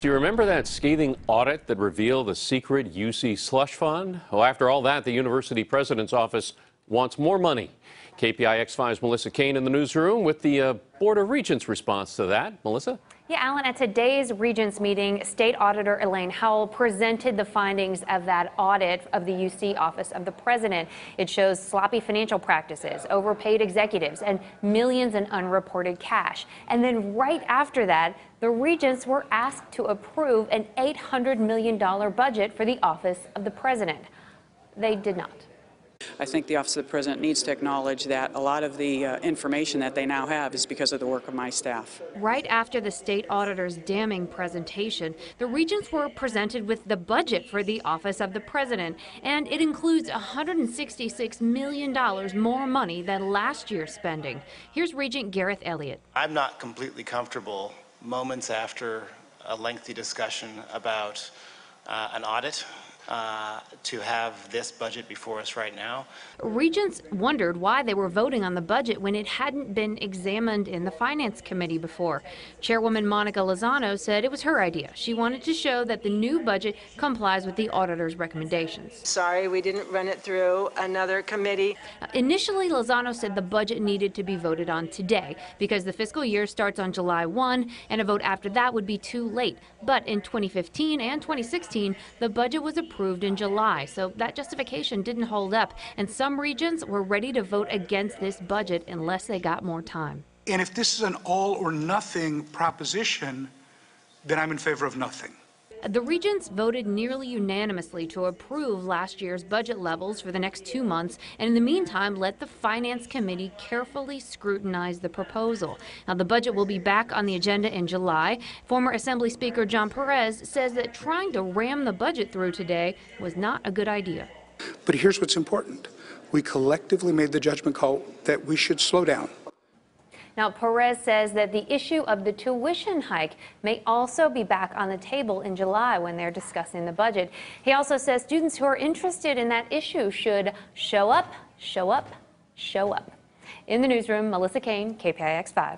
Do you remember that scathing audit that revealed the secret UC slush fund? Well, after all that, the university president's office wants more money. KPIX 5's Melissa Caen in the newsroom with the Board of Regents response to that. Melissa? Yeah, Alan, at today's Regents meeting, State Auditor Elaine Howell presented the findings of that audit of the UC Office of the President. It shows sloppy financial practices, overpaid executives, and millions in unreported cash. And then right after that, the Regents were asked to approve an $800 million budget for the Office of the President. They did not. I think the Office of the President needs to acknowledge that a lot of the information that they now have is because of the work of my staff. Right after the state auditor's damning presentation, the Regents were presented with the budget for the Office of the President, and it includes $166 million more money than last year's spending. Here's Regent Gareth Elliott. I'm not completely comfortable moments after a lengthy discussion about an audit to have this budget before us right now. Regents wondered why they were voting on the budget when it hadn't been examined in the Finance Committee before. Chairwoman Monica Lozano said it was her idea. She wanted to show that the new budget complies with the auditor's recommendations. Sorry, we didn't run it through another committee. Initially, Lozano said the budget needed to be voted on today because the fiscal year starts on July 1 and a vote after that would be too late. But in 2015 and 2016, the budget was approved in July, so that justification didn't hold up, and some Regents were ready to vote against this budget unless they got more time. And if this is an all or nothing proposition, then I'm in favor of nothing. The Regents voted nearly unanimously to approve last year's budget levels for the next 2 months, and in the meantime let the Finance Committee carefully scrutinize the proposal. Now, the budget will be back on the agenda in July. Former Assembly Speaker John Perez says that trying to ram the budget through today was not a good idea. But here's what's important. We collectively made the judgment call that we should slow down. Now, Perez says that the issue of the tuition hike may also be back on the table in July when they're discussing the budget. He also says students who are interested in that issue should show up, show up, show up. In the newsroom, Melissa Caen, KPIX 5.